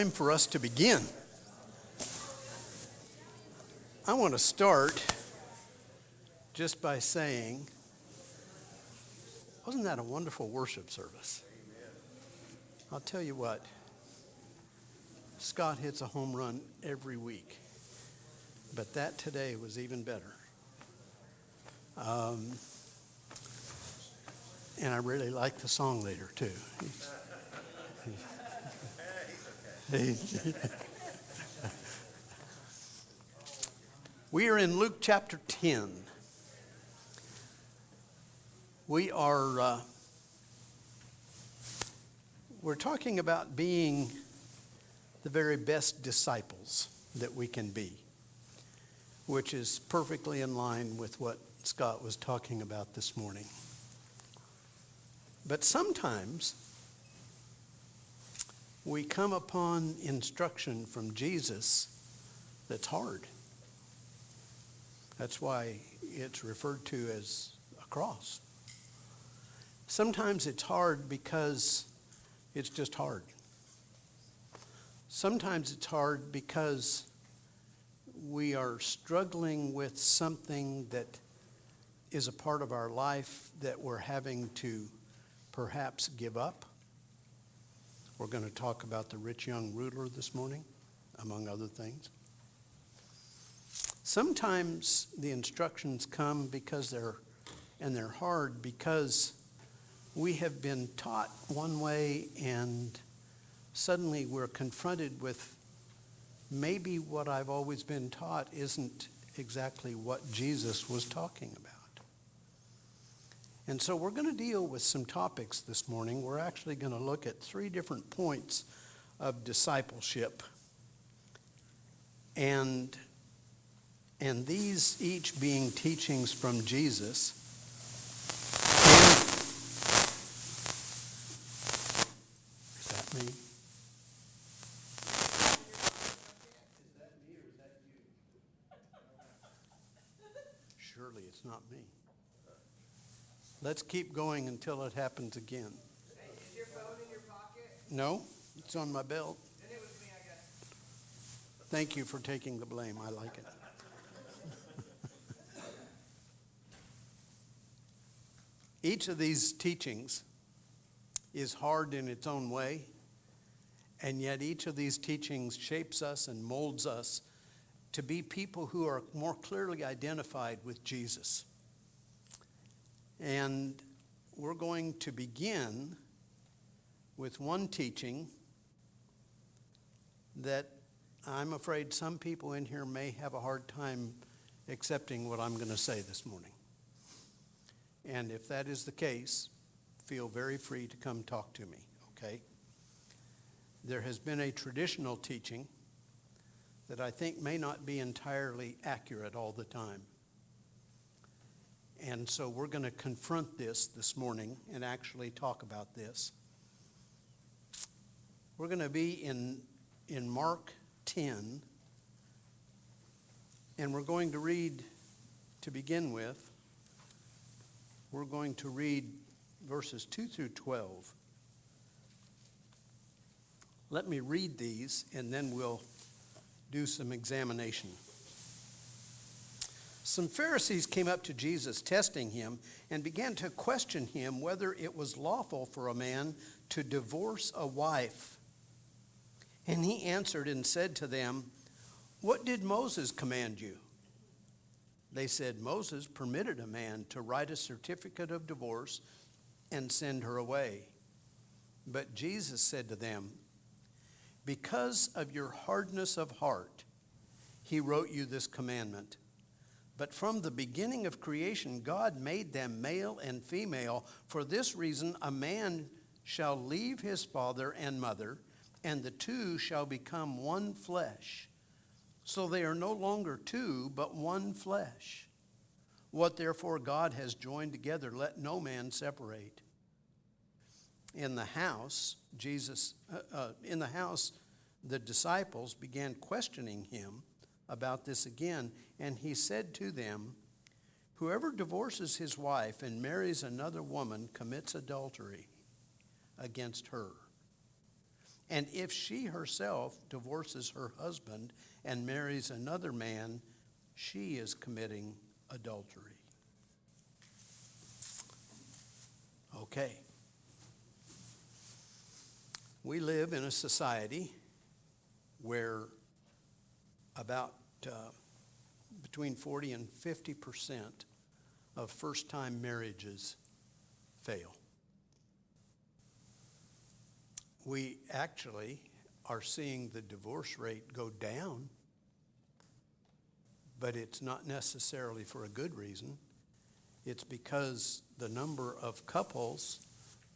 time for us to begin. I want to start just by saying, wasn't that a wonderful worship service? I'll tell you what, Scott hits a home run every week, but that today was even better. And I really like the song leader too. We are in Luke chapter 10. We're talking about being the very best disciples that we can be, which is perfectly in line with what Scott was talking about this morning. But sometimes we come upon instruction from Jesus that's hard. That's why it's referred to as a cross. Sometimes it's hard because it's just hard. Sometimes it's hard because we are struggling with something that is a part of our life that we're having to perhaps give up. We're going to talk about the rich young ruler this morning, among other things. Sometimes the instructions come because they're hard because we have been taught one way and suddenly we're confronted with maybe what I've always been taught isn't exactly what Jesus was talking about. And so we're going to deal with some topics this morning. We're actually going to look at 3 different points of discipleship. And these each being teachings from Jesus. Is that me? Is that me or is that you? Surely it's not me. Let's keep going until it happens again. Hey, is your phone in your pocket? No, it's on my belt. Then it was me, I guess. Thank you for taking the blame. I like it. Each of these teachings is hard in its own way, and yet each of these teachings shapes us and molds us to be people who are more clearly identified with Jesus. And we're going to begin with one teaching that I'm afraid some people in here may have a hard time accepting what I'm going to say this morning. And if that is the case, feel very free to come talk to me, okay? There has been a traditional teaching that I think may not be entirely accurate all the time. And so we're going to confront this morning and actually talk about this. We're going to be in Mark 10, and we're going to read, to begin with, we're going to read verses 2 through 12. Let me read these, and then we'll do some examination. Some Pharisees came up to Jesus, testing him, and began to question him whether it was lawful for a man to divorce a wife. And he answered and said to them, "What did Moses command you?" They said, "Moses permitted a man to write a certificate of divorce and send her away." But Jesus said to them, "Because of your hardness of heart, he wrote you this commandment. But from the beginning of creation, God made them male and female. For this reason, a man shall leave his father and mother, and the two shall become one flesh. So they are no longer two, but one flesh. What therefore God has joined together, let no man separate." In the house, the disciples began questioning him about this again, and he said to them, "Whoever divorces his wife and marries another woman commits adultery against her. And if she herself divorces her husband and marries another man, she is committing adultery. Okay. We live in a society where about between 40 and 50% of first-time marriages fail. We actually are seeing the divorce rate go down, but it's not necessarily for a good reason. It's because the number of couples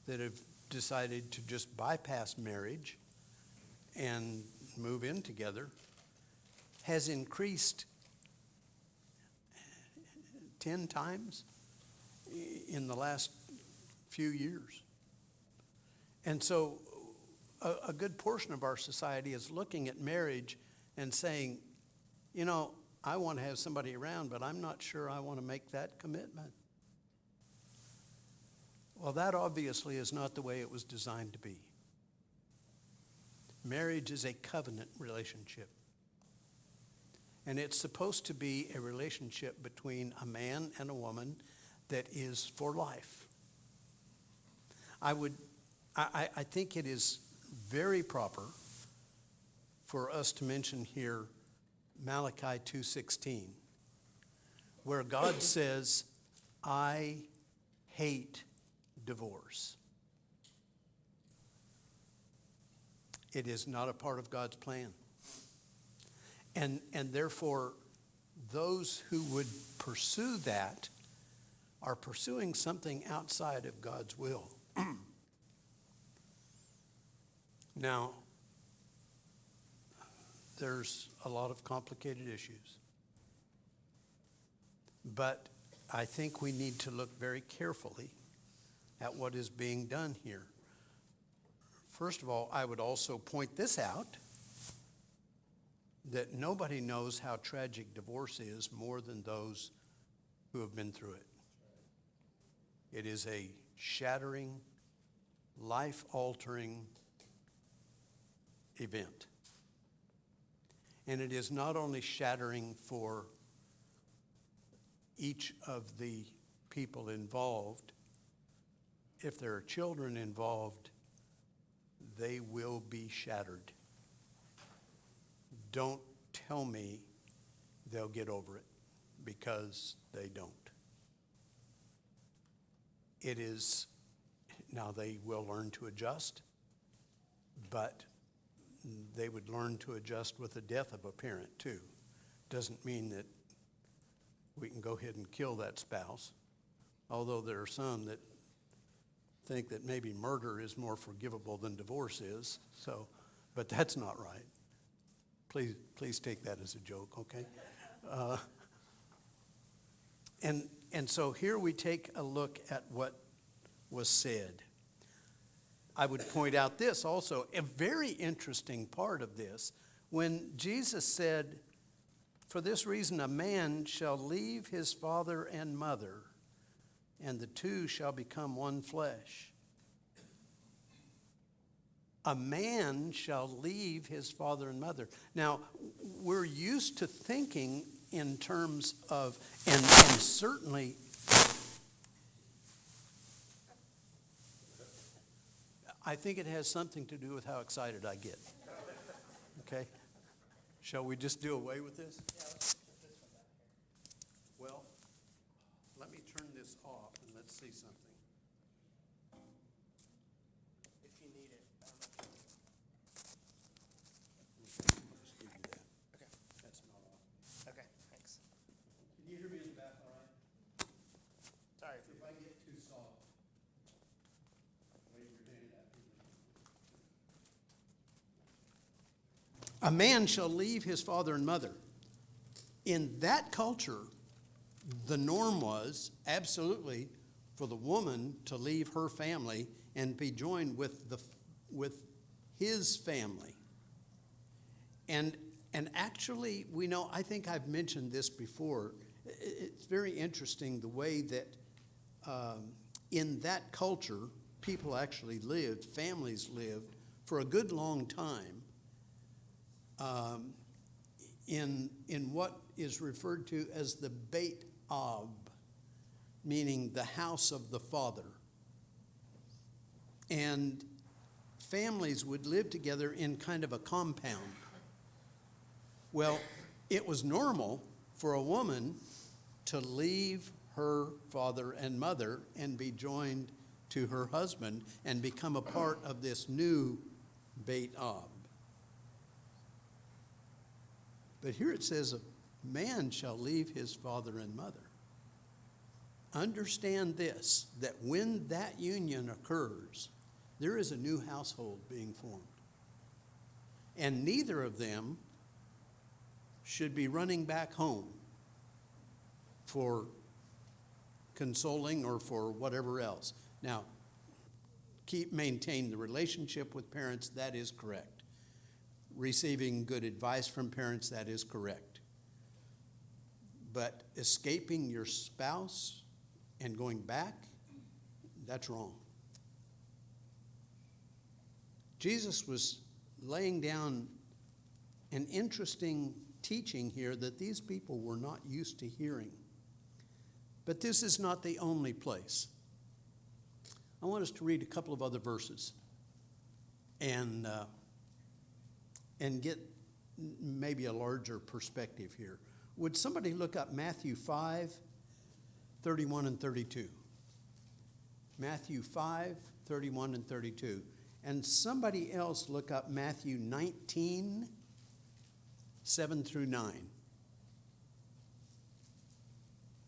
that have decided to just bypass marriage and move in together has increased 10 times in the last few years. And so a good portion of our society is looking at marriage and saying, you know, I want to have somebody around, but I'm not sure I want to make that commitment. Well, that obviously is not the way it was designed to be. Marriage is a covenant relationship. And it's supposed to be a relationship between a man and a woman that is for life. I think it is very proper for us to mention here Malachi 2:16, where God says, I hate divorce. It is not a part of God's plan. And therefore, those who would pursue that are pursuing something outside of God's will. Now, there's a lot of complicated issues. But I think we need to look very carefully at what is being done here. First of all, I would also point this out, that nobody knows how tragic divorce is more than those who have been through it. It is a shattering, life-altering event. And it is not only shattering for each of the people involved. If there are children involved, they will be shattered. Don't tell me they'll get over it, because they don't. It is, now they will learn to adjust, but they would learn to adjust with the death of a parent too. Doesn't mean that we can go ahead and kill that spouse, although there are some that think that maybe murder is more forgivable than divorce is. So, but that's not right. Please take that as a joke, okay? And so here we take a look at what was said. I would point out this also, a very interesting part of this, when Jesus said, for this reason a man shall leave his father and mother, and the two shall become one flesh. A man shall leave his father and mother. Now, we're used to thinking in terms of, and certainly, I think it has something to do with how excited I get. Okay? Shall we just do away with this? Yeah, let's put this one back here. Well, let me turn this off and let's see something. If you need it. Just give you that. Okay. That's not off. Okay, thanks. Can you hear me in the back all right? Sorry. If I get too soft, wave your hand at me. A man shall leave his father and mother. In that culture, the norm was absolutely for the woman to leave her family and be joined with his family. And actually, we know, I think I've mentioned this before, it's very interesting the way that in that culture, people actually lived, families lived for a good long time in what is referred to as the Beit Av, meaning the house of the father. And families would live together in kind of a compound. Well, it was normal for a woman to leave her father and mother and be joined to her husband and become a part of this new Beit Av. But here it says, a man shall leave his father and mother. Understand this, that when that union occurs, there is a new household being formed. And neither of them should be running back home for consoling or for whatever else. Now, maintain the relationship with parents, that is correct. Receiving good advice from parents, that is correct. But escaping your spouse and going back, that's wrong. Jesus was laying down an interesting teaching here that these people were not used to hearing. But this is not the only place. I want us to read a couple of other verses and get maybe a larger perspective here. Would somebody look up Matthew 5, 31 and 32? Matthew 5, 31 and 32. And somebody else look up Matthew 19, 7 through 9.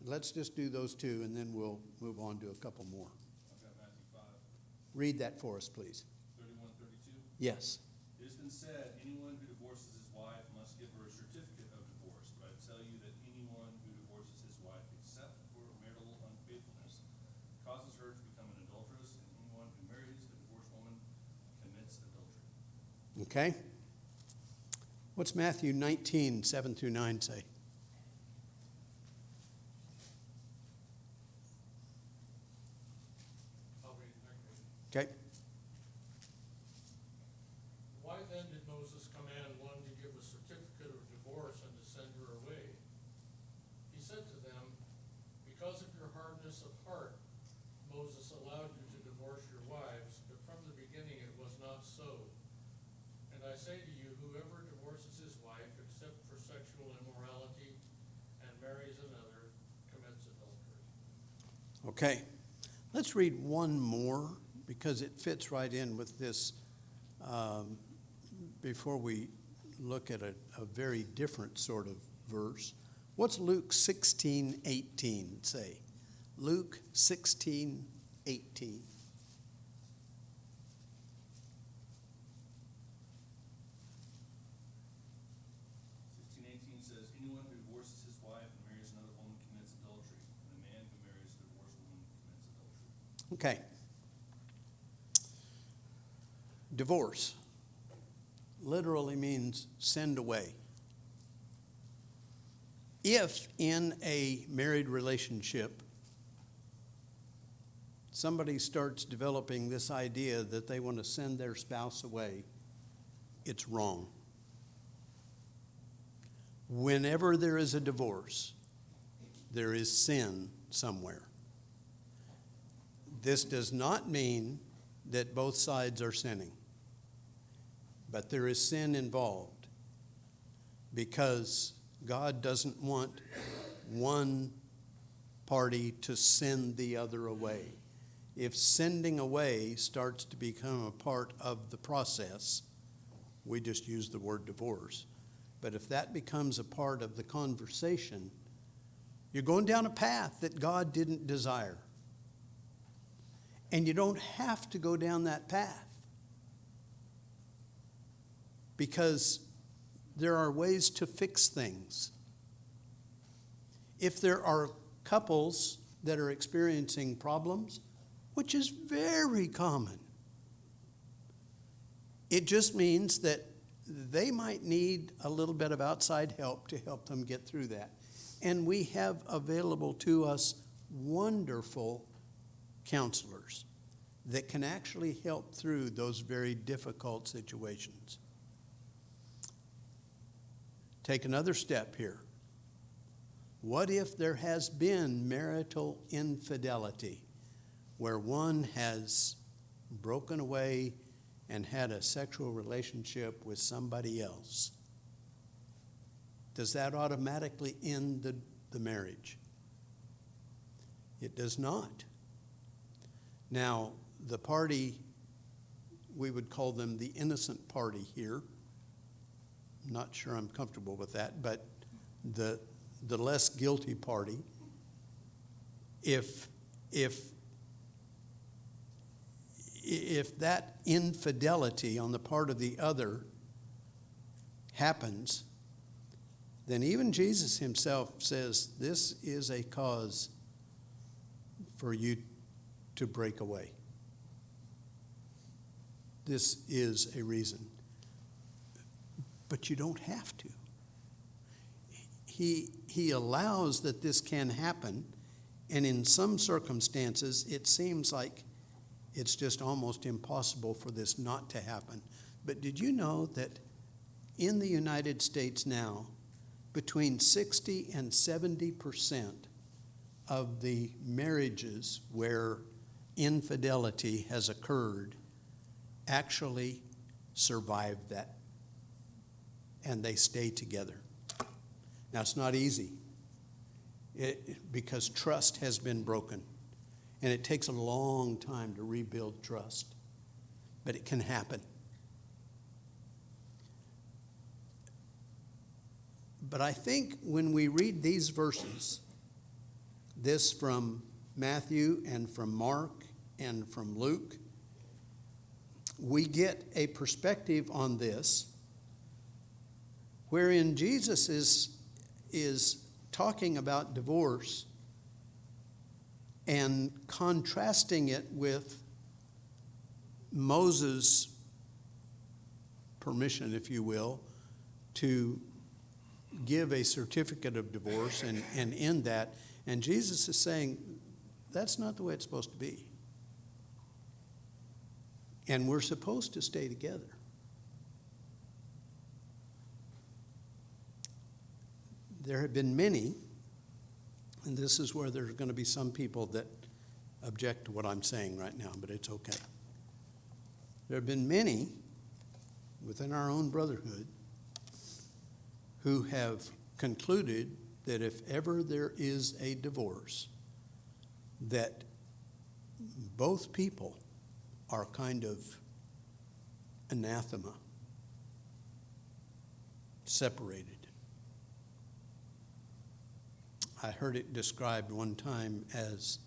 Let's just do those two, and then we'll move on to a couple more. I've got Matthew 5. Read that for us, please. 31, 32. Yes. It has been said, anyone who divorces his wife must give her a certificate of divorce. But I tell you that anyone who divorces his wife except for marital unfaithfulness causes her to become an adulteress, and anyone who marries a divorced woman commits adultery. Okay. What's Matthew 19, 7 through 9 say? I'll read it next week. Okay. Why then did Moses command one to give a certificate of divorce and to send her away? He said to them, because of your hardness of heart, Moses allowed you to divorce your wives, but from the beginning it was not so. And I say to you, whoever divorces his wife except for sexual immorality and marries another commits adultery. Okay. Let's read one more because it fits right in with this before we look at a very different sort of verse. What's Luke 16:18 say? Luke 16:18. 16:18 says, anyone who divorces his wife and marries another woman commits adultery, and the man who marries a divorced woman commits adultery. Okay. Divorce literally means send away. If in a married relationship somebody starts developing this idea that they want to send their spouse away, it's wrong. Whenever there is a divorce, there is sin somewhere. This does not mean that both sides are sinning, but there is sin involved because God doesn't want one party to send the other away. If sending away starts to become a part of the process, we just use the word divorce. But if that becomes a part of the conversation, you're going down a path that God didn't desire. And you don't have to go down that path, because there are ways to fix things. If there are couples that are experiencing problems, which is very common, it just means that they might need a little bit of outside help to help them get through that. And we have available to us wonderful counselors that can actually help through those very difficult situations. Take another step here. What if there has been marital infidelity, where one has broken away and had a sexual relationship with somebody else? Does that automatically end the marriage? It does not. Now, the party, we would call them the innocent party here. I'm not sure I'm comfortable with that, but the less guilty party, if that infidelity on the part of the other happens, then even Jesus himself says this is a cause for you to break away. This is a reason. But you don't have to. He allows that this can happen, and in some circumstances it seems like it's just almost impossible for this not to happen. But did you know that in the United States now, between 60 and 70% of the marriages where infidelity has occurred actually survive that, and they stay together? Now, it's not easy because trust has been broken, and it takes a long time to rebuild trust, but it can happen. But I think when we read these verses, this from Matthew and from Mark and from Luke, we get a perspective on this wherein Jesus is talking about divorce and contrasting it with Moses' permission, if you will, to give a certificate of divorce and end that. And Jesus is saying, that's not the way it's supposed to be. And we're supposed to stay together. There have been many, and this is where there's going to be some people that object to what I'm saying right now, but it's okay. There have been many within our own brotherhood who have concluded that if ever there is a divorce, that both people are kind of anathema, separated. I heard it described one time as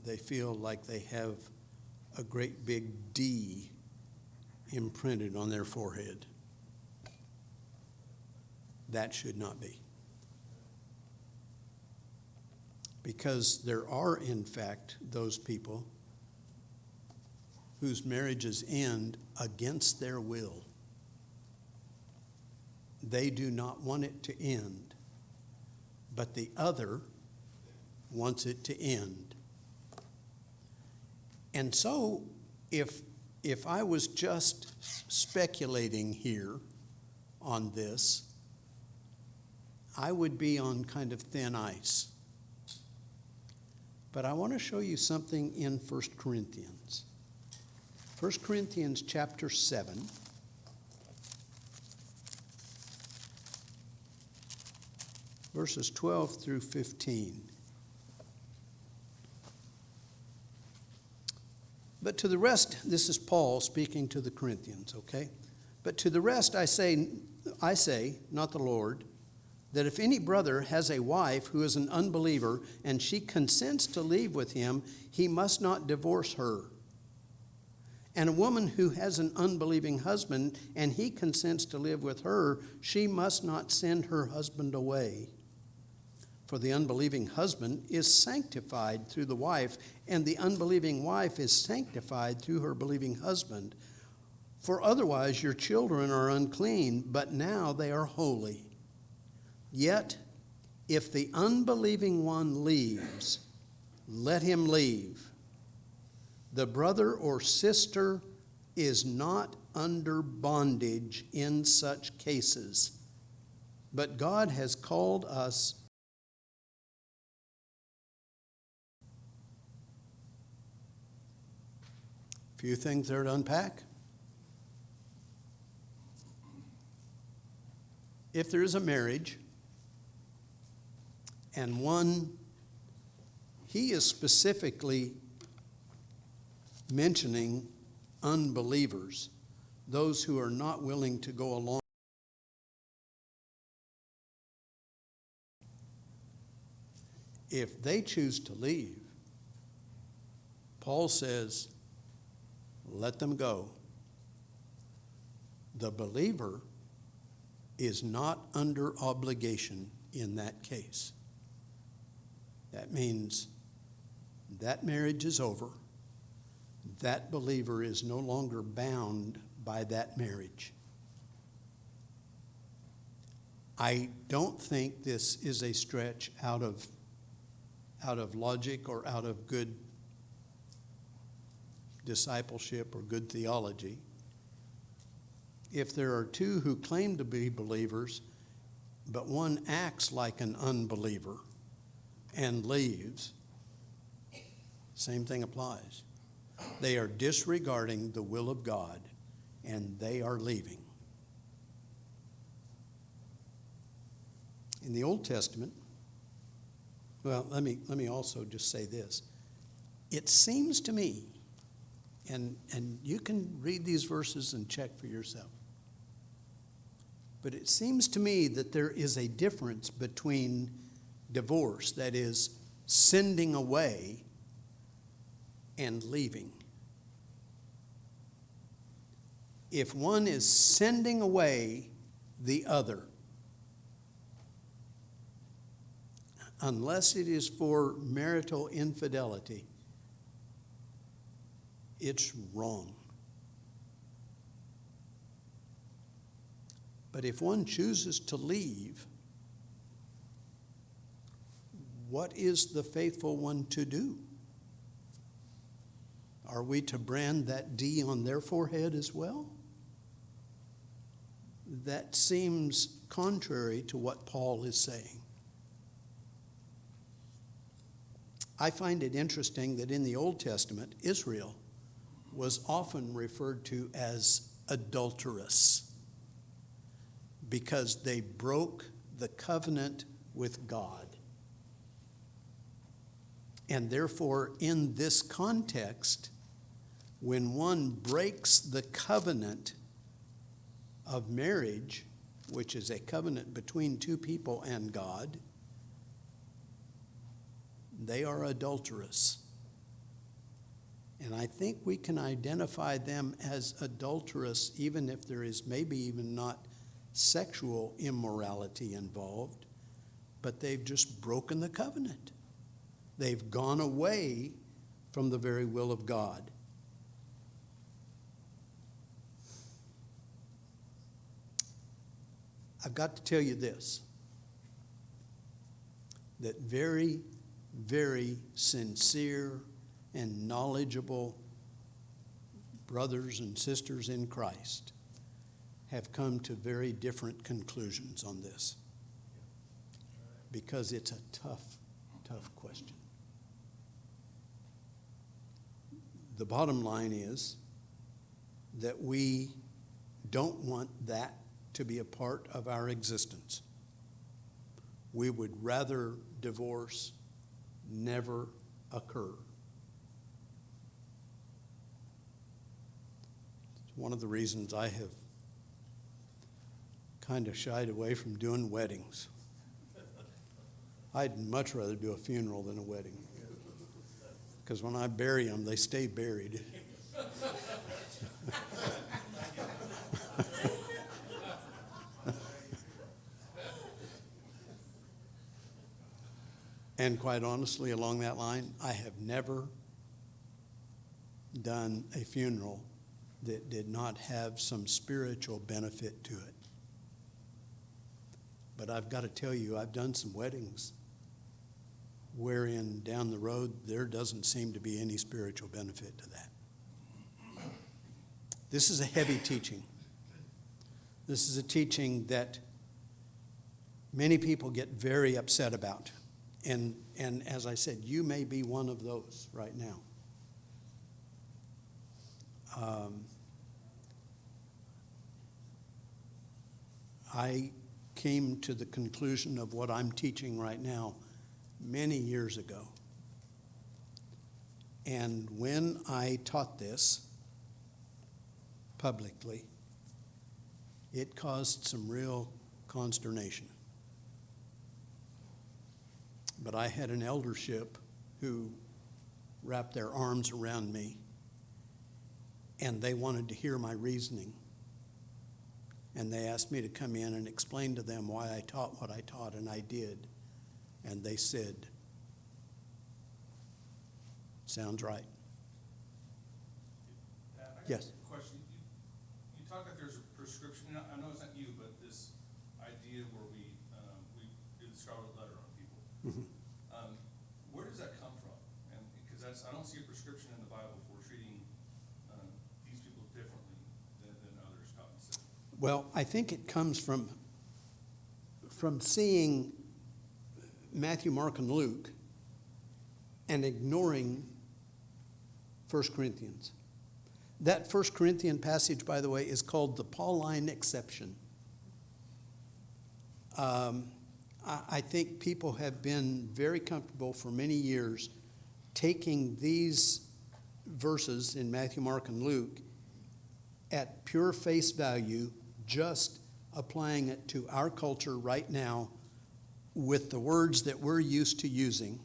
they feel like they have a great big D imprinted on their forehead. That should not be. Because there are, in fact, those people whose marriages end against their will. They do not want it to end, but the other wants it to end. And so, if I was just speculating here on this, I would be on kind of thin ice. But I want to show you something in 1 Corinthians. 1 Corinthians chapter 7. Verses 12 through 15. But to the rest, this is Paul speaking to the Corinthians, okay? But to the rest I say, not the Lord, that if any brother has a wife who is an unbeliever and she consents to leave with him, he must not divorce her. And a woman who has an unbelieving husband and he consents to live with her, she must not send her husband away. For the unbelieving husband is sanctified through the wife, and the unbelieving wife is sanctified through her believing husband. For otherwise your children are unclean, but now they are holy. Yet, if the unbelieving one leaves, let him leave. The brother or sister is not under bondage in such cases, but God has called us few things there to unpack. If there is a marriage, and one, he is specifically mentioning unbelievers, those who are not willing to go along. If they choose to leave, Paul says, let them go. The believer is not under obligation in that case. That means that marriage is over. That believer is no longer bound by that marriage. I don't think this is a stretch out of logic or out of good discipleship or good theology. If there are two who claim to be believers, but one acts like an unbeliever and leaves, same thing applies. They are disregarding the will of God, and they are leaving. In the Old Testament, well, let me also just say this. It seems to me, and you can read these verses and check for yourself, but it seems to me that there is a difference between divorce, that is, sending away, and leaving. If one is sending away the other, unless it is for marital infidelity, it's wrong. But if one chooses to leave, what is the faithful one to do? Are we to brand that D on their forehead as well? That seems contrary to what Paul is saying. I find it interesting that in the Old Testament, Israel was often referred to as adulterous because they broke the covenant with God. And therefore, in this context, when one breaks the covenant of marriage, which is a covenant between two people and God, they are adulterous. And I think we can identify them as adulterous even if there is maybe even not sexual immorality involved, but they've just broken the covenant. They've gone away from the very will of God. I've got to tell you this, that very, very sincere and knowledgeable brothers and sisters in Christ have come to very different conclusions on this, because it's a tough, tough question. The bottom line is that we don't want that to be a part of our existence. We would rather divorce never occur. It's one of the reasons I have kind of shied away from doing weddings. I'd much rather do a funeral than a wedding, because when I bury them, they stay buried. And quite honestly, along that line, I have never done a funeral that did not have some spiritual benefit to it. But I've got to tell you, I've done some weddings wherein down the road there doesn't seem to be any spiritual benefit to that. This is a heavy teaching. This is a teaching that many people get very upset about. And as I said, you may be one of those right now. I came to the conclusion of what I'm teaching right now many years ago. And when I taught this publicly, it caused some real consternation. But I had an eldership who wrapped their arms around me, and they wanted to hear my reasoning. And they asked me to come in and explain to them why I taught what I taught, and I did. And they said, "Sounds right." Pat, I got Yes. a question. You talk that there's a prescription. I know it's not you, but this idea where we do the scarlet letter on people. Mhm. Where does that come from? And because I don't see a prescription in the Bible for treating these people differently than others. Obviously. Well, I think it comes from seeing Matthew, Mark, and Luke and ignoring 1 Corinthians. That 1 Corinthian passage, by the way, is called the Pauline exception. I think people have been very comfortable for many years taking these verses in Matthew, Mark, and Luke at pure face value, just applying it to our culture right now with the words that we're used to using.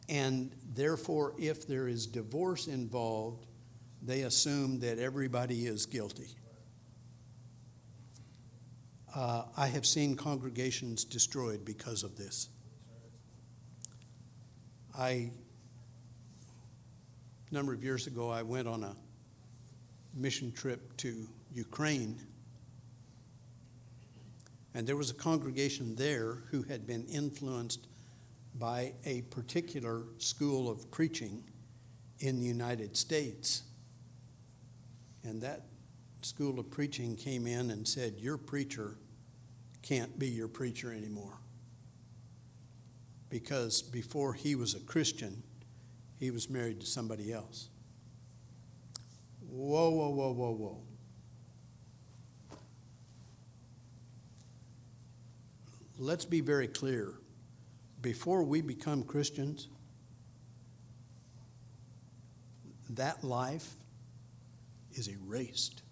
And therefore, if there is divorce involved, they assume that everybody is guilty. I have seen congregations destroyed because of this. A number of years ago, I went on a mission trip to Ukraine, and there was a congregation there who had been influenced by a particular school of preaching in the United States. And that school of preaching came in and said, "Your preacher can't be your preacher anymore." Because before he was a Christian, he was married to somebody else. Whoa, whoa, whoa, whoa, whoa. Let's be very clear. Before we become Christians, that life is erased.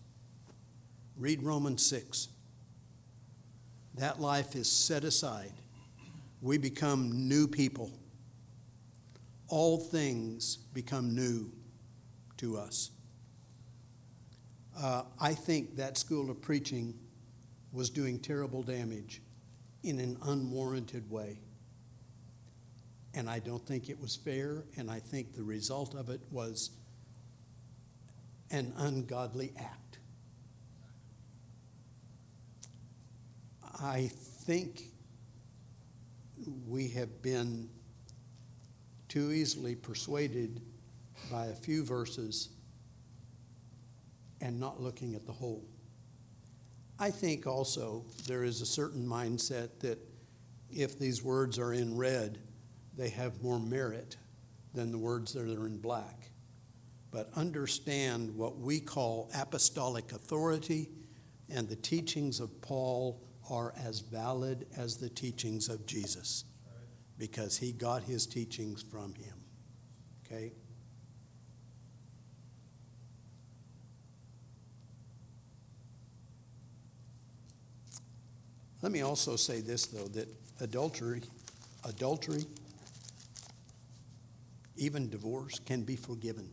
Read Romans 6. That life is set aside. We become new people. All things become new to us. I think that school of preaching was doing terrible damage in an unwarranted way. And I don't think it was fair, and I think the result of it was an ungodly act. I think we have been too easily persuaded by a few verses and not looking at the whole. I think also there is a certain mindset that if these words are in red, they have more merit than the words that are in black. But understand what we call apostolic authority, and the teachings of Paul are as valid as the teachings of Jesus, because he got his teachings from him. Okay? Let me also say this, though, that adultery, even divorce, can be forgiven.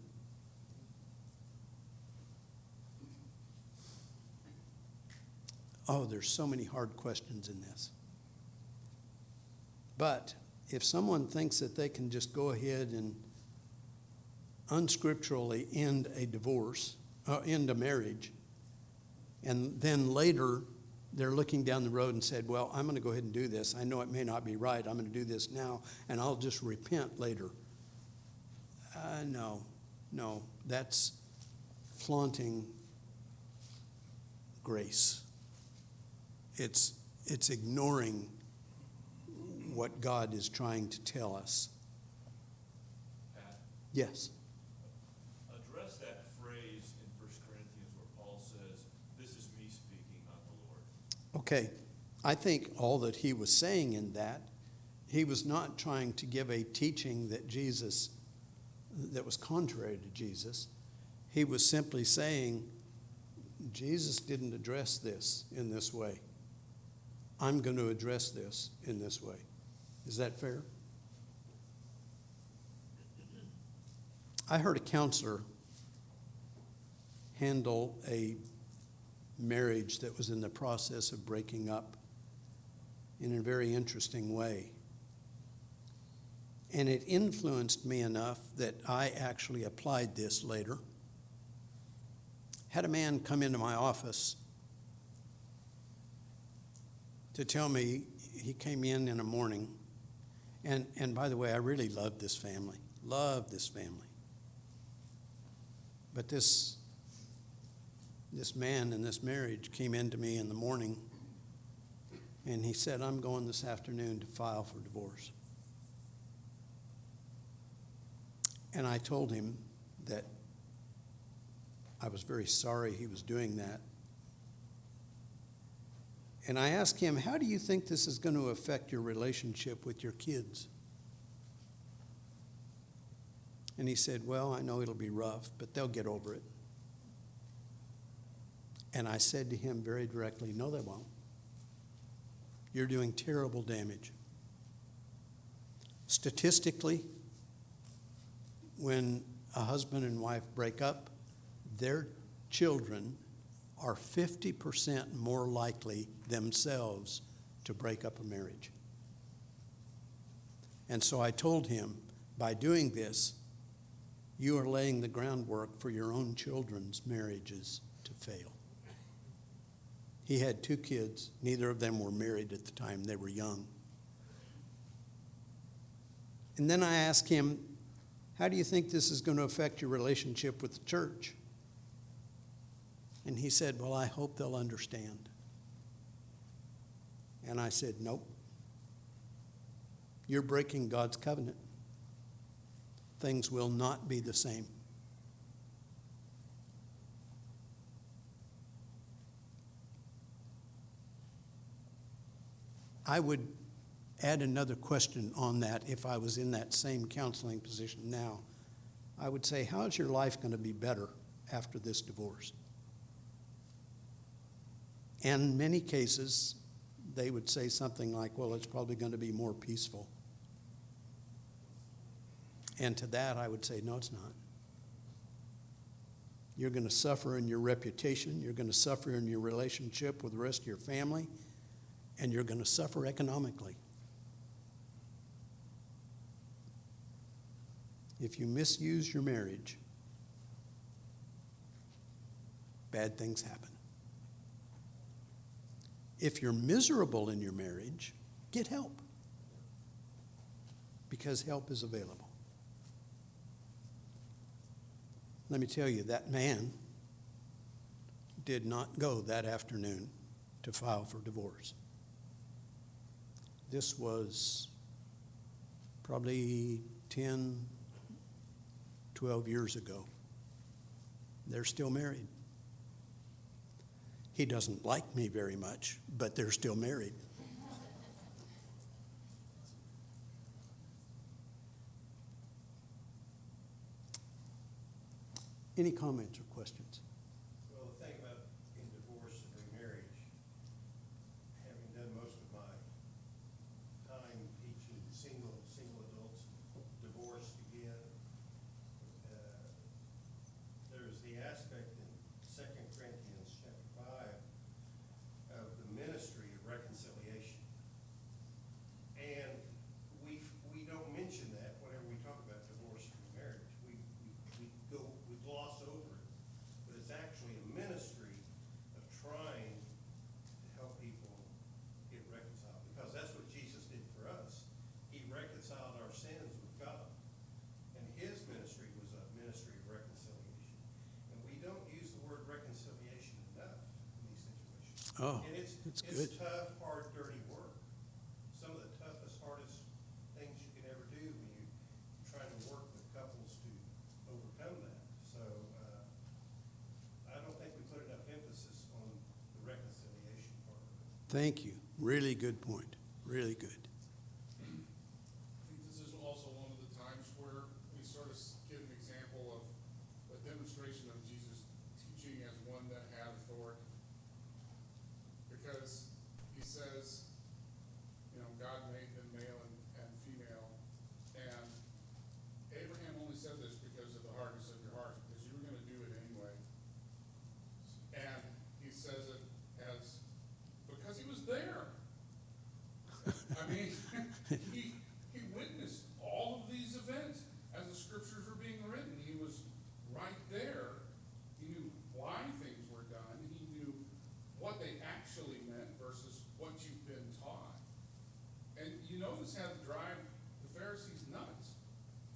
Oh, there's so many hard questions in this. But if someone thinks that they can just go ahead and unscripturally end a divorce, end a marriage, and then later they're looking down the road and said, well, I'm going to go ahead and do this. I know it may not be right. I'm going to do this now, and I'll just repent later. No, that's flaunting grace. It's ignoring what God is trying to tell us. Pat, Yes. address that phrase in 1 Corinthians where Paul says, "This is me speaking, not the Lord." Okay. I think all that he was saying in that, he was not trying to give a teaching that was contrary to Jesus. He was simply saying, Jesus didn't address this in this way. I'm going to address this in this way. Is that fair? I heard a counselor handle a marriage that was in the process of breaking up in a very interesting way. And it influenced me enough that I actually applied this later. Had a man come into my office to tell me, he came in the morning, and by the way, I really loved this family. But this man in this marriage came into me in the morning, and he said, I'm going this afternoon to file for divorce. And I told him that I was very sorry he was doing that. And I asked him, how do you think this is going to affect your relationship with your kids? And he said, well, I know it'll be rough, but they'll get over it. And I said to him very directly, no, they won't. You're doing terrible damage. Statistically, when a husband and wife break up, their children are 50% more likely themselves to break up a marriage. And so I told him, by doing this, you are laying the groundwork for your own children's marriages to fail. He had 2 kids. Neither of them were married at the time. They were young. And then I asked him, how do you think this is going to affect your relationship with the church? And he said, well, I hope they'll understand. And I said, nope. You're breaking God's covenant. Things will not be the same. I would add another question on that if I was in that same counseling position now. I would say, how is your life going to be better after this divorce? And in many cases, they would say something like, well, it's probably going to be more peaceful. And to that, I would say, no, it's not. You're going to suffer in your reputation. You're going to suffer in your relationship with the rest of your family. And you're going to suffer economically. If you misuse your marriage, bad things happen. If you're miserable in your marriage, get help. Because help is available. Let me tell you, that man did not go that afternoon to file for divorce. This was probably 10, 12 years ago. They're still married. He doesn't like me very much, but they're still married. Any comments or questions? Well, the thing about in divorce and remarriage, having done most of my time teaching single adults divorced again, there's the aspect in 2 Corinthians chapter 5 of the ministry of reconciliation. And we don't mention that whenever we talk about divorce and remarriage. We gloss over it. Oh, And that's it's good. tough, hard, dirty work. Some of the toughest, hardest things you can ever do when you're trying to work with couples to overcome that. So, I don't think we put enough emphasis on the reconciliation part of it. Thank you. Really good point. Really good. I think this is also one of the times where we sort of give an example of a demonstration of Jesus' teaching as one that had authority. Because he says, you know, God made them male and female, and Abraham only said this because of the hardness of your hearts, because you were gonna do it anyway. And he says it as, because he was there. I mean, he witnessed all of these events as the scriptures were being written. He was right there. He knew why things were done. He knew what they actually meant versus what you've been taught. And you know this had to drive the Pharisees nuts,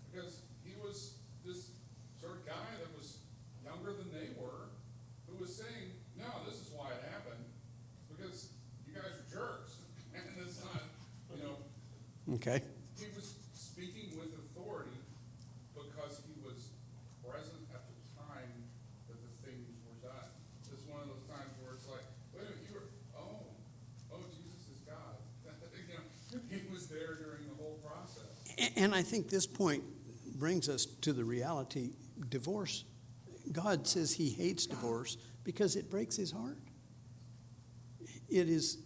because he was this sort of guy that was younger than they were, who was saying, no, this is why it happened, because you guys are jerks. And it's not, you know, Okay. he was speaking with authority because he was present at the time that the things were done. It's one of those times where it's like, wait a minute, you were, oh, Jesus is God. You know, he was there during the whole process. And I think this point brings us to the reality, divorce. God says he hates divorce because it breaks his heart. It is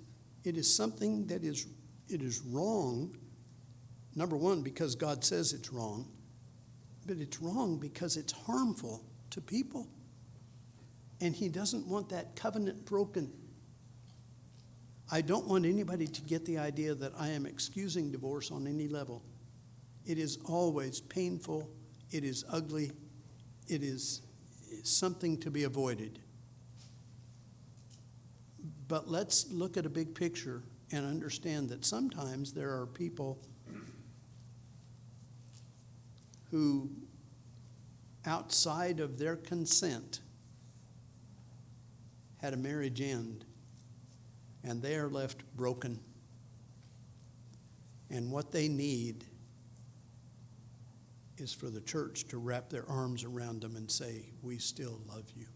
something that is wrong, number one, because God says it's wrong, but it's wrong because it's harmful to people. And he doesn't want that covenant broken. I don't want anybody to get the idea that I am excusing divorce on any level. It is always painful. It is ugly. It is something to be avoided. But let's look at a big picture and understand that sometimes there are people who, outside of their consent, had a marriage end, and they are left broken. And what they need is for the church to wrap their arms around them and say, we still love you.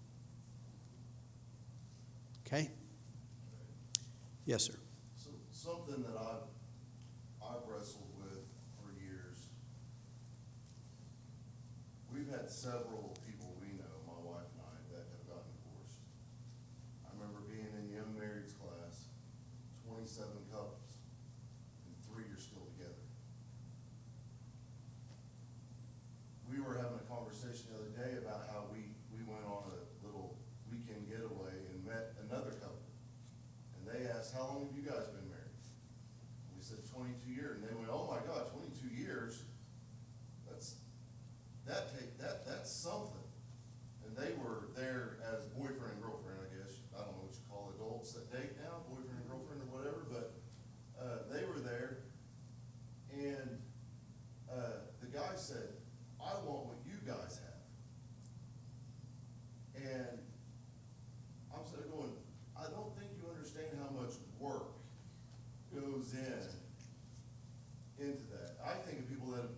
Okay? Yes, sir. So something that I've wrestled with for years. We've had several people we know, my wife and I, that have gotten divorced. I remember being in young marrieds class, 27 couples, and 3 are still together. We were having a conversation the other day about how we went on a little weekend getaway and met another couple. And they asked, how long have you guys been married? And we said 22 years. And they went, oh my God, 22 years? That's something. And they were there as boyfriend and girlfriend, I guess. I don't know what you call adults that date now, boyfriend and girlfriend or whatever, but they were there. And the guy said, I want what you guys have. And I'm sort of going, I don't think you understand how much work goes into that. I think of people that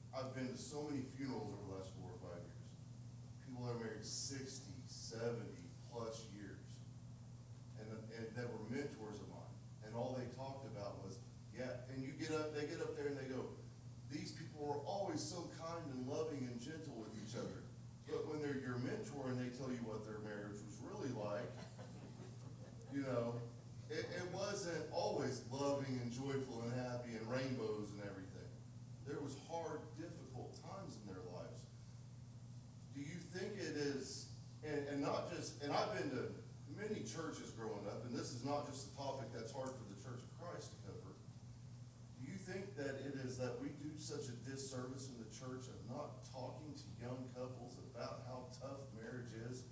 I've been to so many funerals over the last 4 or 5 years. People that are married 60, 70 plus years. And that were mentors of mine. And all they talked about was, yeah, and they get up there and they go, these people were always so kind and loving and gentle with each other. But when they're your mentor and they tell you what their marriage was really like, you know, it wasn't always loving and joyful and happy and rainbows and everything. There was hard, difficult times in their lives. Do you think it is, and not just, and I've been to many churches growing up, and this is not just a topic that's hard for the Church of Christ to cover. Do you think that it is that we do such a disservice in the church of not talking to young couples about how tough marriage is,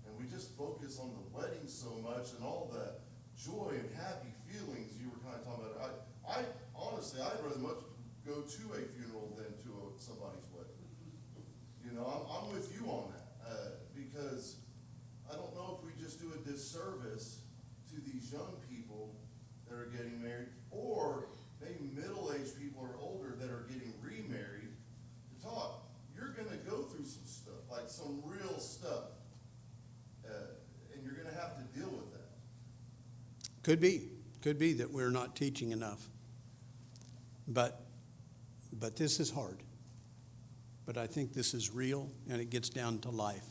and we just focus on the wedding so much and all the joy and happy feelings you were kind of talking about? I honestly, I'd rather much go to a funeral than to somebody's wedding. You know, I'm with you on that, because I don't know if we just do a disservice to these young people that are getting married, or maybe middle-aged people or older that are getting remarried, to talk. You're gonna go through some stuff, like some real stuff, and you're gonna have to deal with that. Could be that we're not teaching enough. But this is hard. But I think this is real, and it gets down to life.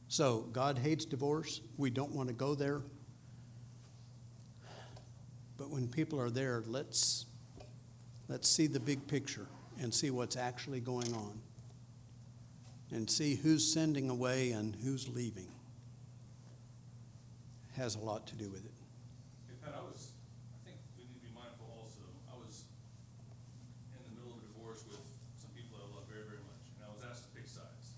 So God hates divorce. We don't want to go there. But when people are there, let's see the big picture and see what's actually going on. And see who's sending away and who's leaving. Has a lot to do with it. Hey, Pat, I think we need to be mindful also. I was in the middle of a divorce with some people that I love very, very much, and I was asked to pick sides.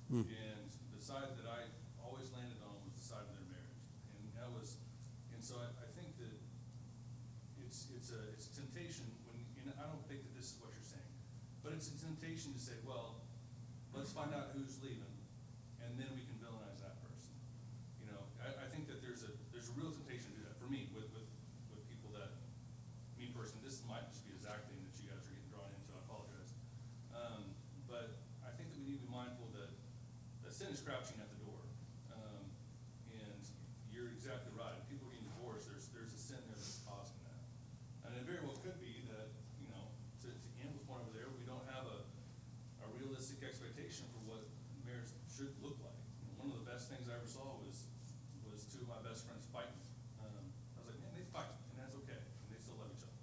Hmm. And the side that I always landed on was the side of their marriage. And so I think that it's a temptation when, and I don't think that this is what you're saying, but it's a temptation to say, well, let's find out who's leaving, and then we can villainize that person. You know, I think that there's a real temptation to do that for me with people that, me personally, this might just be exactly that you guys are getting drawn into, I apologize. But I think that we need to be mindful that sin is crouching at the door. And you're exactly right. If people are getting divorced, there's a sin there that's causing that. And it very well could be that, you know, to end with one over there, we don't have a realistic expectation for what marriage should look like. One of the best things I ever saw was two of my best friends fighting. I was like, man, they fight, and that's okay, and they still love each other.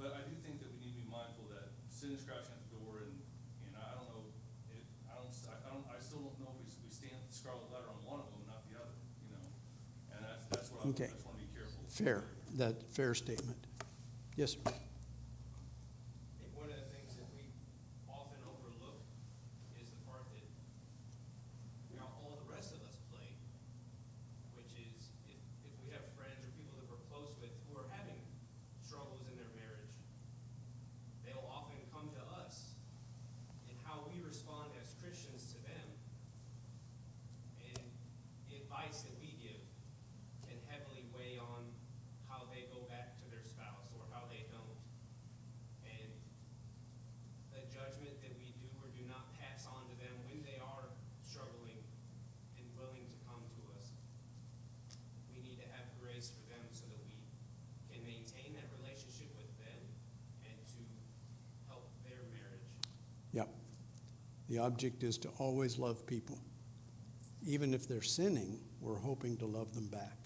But I do think that we need to be mindful that sin is crouching at the door, and I don't know, I still don't know if we stand the scarlet letter on one of them, not the other, you know. And that's what I Okay. just want to be careful. Fair. That fair statement. Yes, sir. I think one of the things that we often overlook is the part that, you know, all the rest of us play, which is if we have friends or people that we're close with who are having struggles in their marriage, they'll often come to us, and how we respond as Christians to them and the advice that we give can heavily weigh on how they go back to their spouse or how they don't. And the judgment that we do or do not pass on to them when they are struggling and willing to come to us, we need to have grace for them so that we can maintain that relationship with them and to help their marriage. Yep. The object is to always love people. Even if they're sinning, we're hoping to love them back.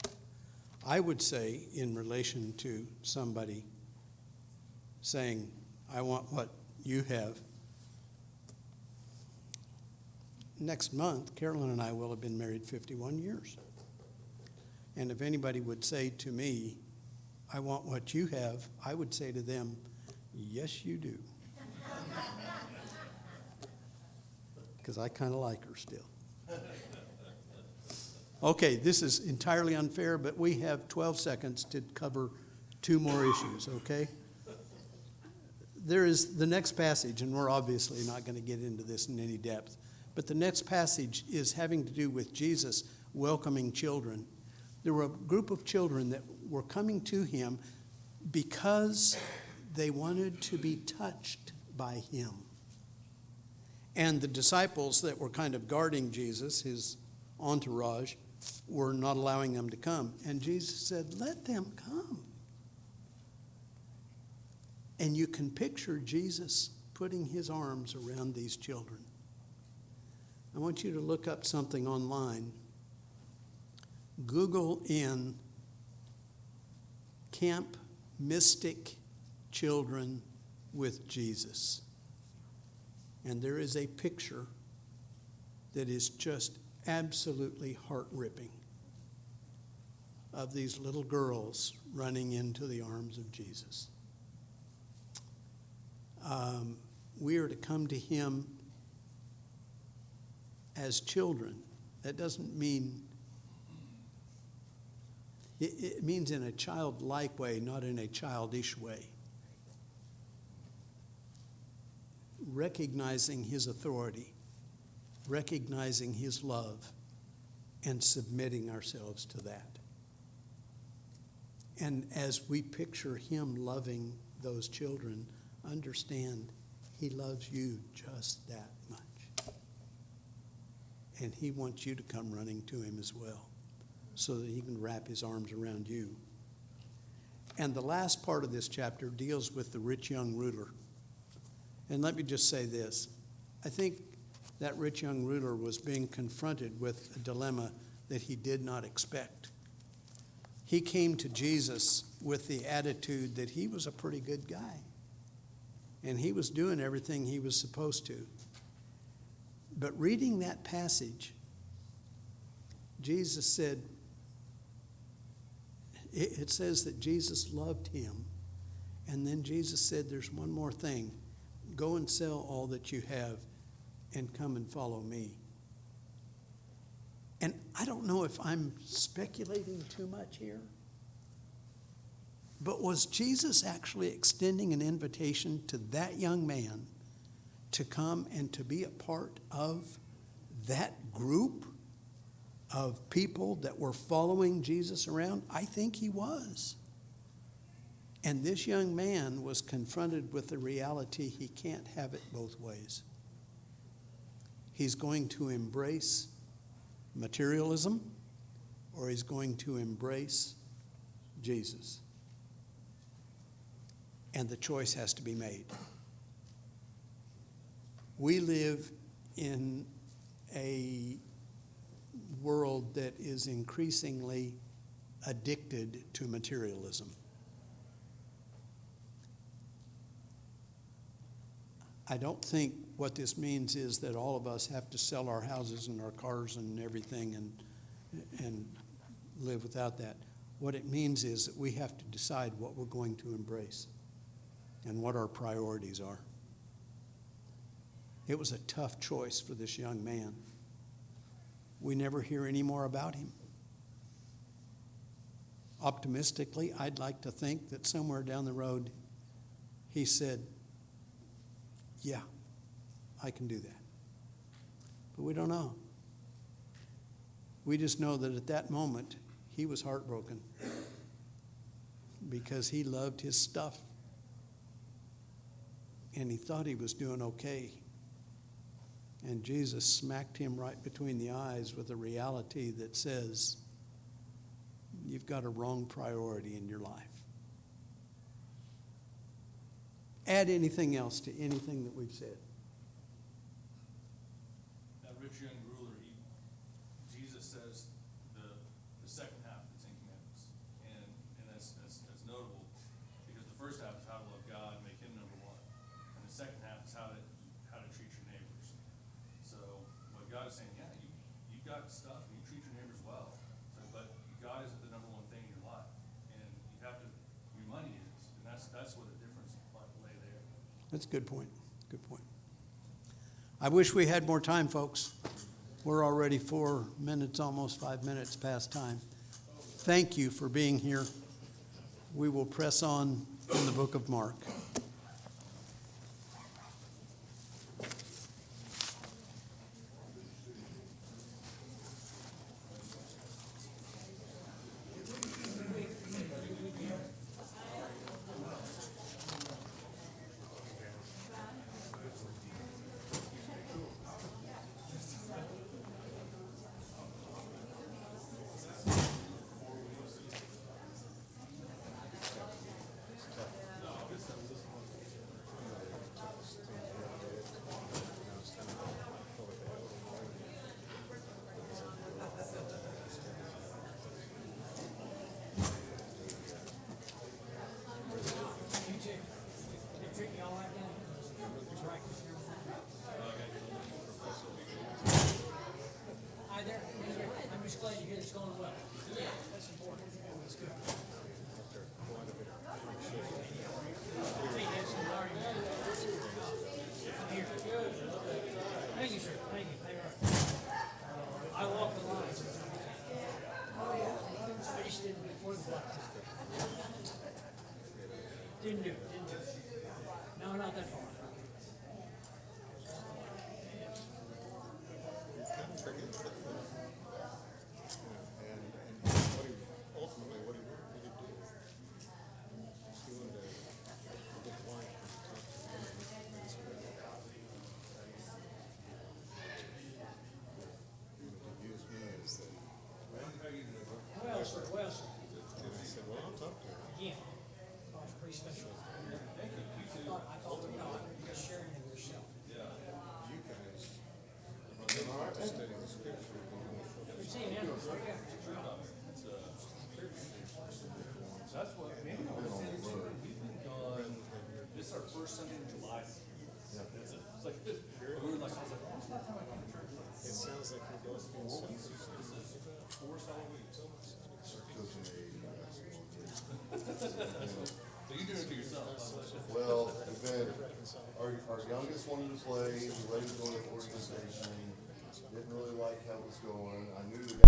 I would say, in relation to somebody saying, I want what you have, next month, Carolyn and I will have been married 51 years. And if anybody would say to me, I want what you have, I would say to them, yes, you do. Because I kind of like her still. Okay, this is entirely unfair, but we have 12 seconds to cover two more issues, okay? There is the next passage, and we're obviously not going to get into this in any depth, but the next passage is having to do with Jesus welcoming children. There were a group of children that were coming to him because they wanted to be touched by him. And the disciples that were kind of guarding Jesus, his entourage, were not allowing them to come. And Jesus said, let them come. And you can picture Jesus putting his arms around these children. I want you to look up something online. Google in Camp Mystic Children with Jesus. And there is a picture that is just absolutely heart-ripping of these little girls running into the arms of Jesus. We are to come to him as children. That doesn't mean, it means in a childlike way, not in a childish way. Recognizing his authority, recognizing his love, and submitting ourselves to that. And as we picture him loving those children, understand he loves you just that much. And he wants you to come running to him as well, so that he can wrap his arms around you. And the last part of this chapter deals with the rich young ruler. And let me just say this. I think that rich young ruler was being confronted with a dilemma that he did not expect. He came to Jesus with the attitude that he was a pretty good guy, and he was doing everything he was supposed to. But reading that passage, Jesus said, it says that Jesus loved him, and then Jesus said, there's one more thing. Go and sell all that you have and come and follow me. And I don't know if I'm speculating too much here, but was Jesus actually extending an invitation to that young man to come and to be a part of that group of people that were following Jesus around? I think he was. And this young man was confronted with the reality he can't have it both ways. He's going to embrace materialism, or he's going to embrace Jesus. And the choice has to be made. We live in a world that is increasingly addicted to materialism. I don't think what this means is that all of us have to sell our houses and our cars and everything and live without that. What it means is that we have to decide what we're going to embrace and what our priorities are. It was a tough choice for this young man. We never hear any more about him. Optimistically, I'd like to think that somewhere down the road, he said, yeah, I can do that. But we don't know. We just know that at that moment, he was heartbroken because he loved his stuff and he thought he was doing okay. And Jesus smacked him right between the eyes with a reality that says, you've got a wrong priority in your life. Add anything else to anything that we've said. That rich young ruler, Jesus says the second half of the Ten Commandments. And that's notable because the first half is how to love God, make him number one. And the second half is how to treat your neighbors. So what God is saying, yeah, you've got stuff, you treat your neighbors well. So, but God isn't the number one thing in your life. And you have to, your money is. And that's what the difference lay there. That's a good point. Good point. I wish we had more time, folks. We're already 4 minutes, almost 5 minutes past time. Thank you for being here. We will press on in the book of Mark. Hi there. I'm just glad to hear it's going well. Yeah, that's important. That's good. Hey, Nancy, how are you? Here. Thank you, sir. Thank you. I walk the line. I just didn't before the black tie. Didn't do it. No, not that far. coaching a basketball game. So you do it to yourself. Well, we've been, our youngest wanted to play, he let him go to the organization, didn't really like how it was going. I knew the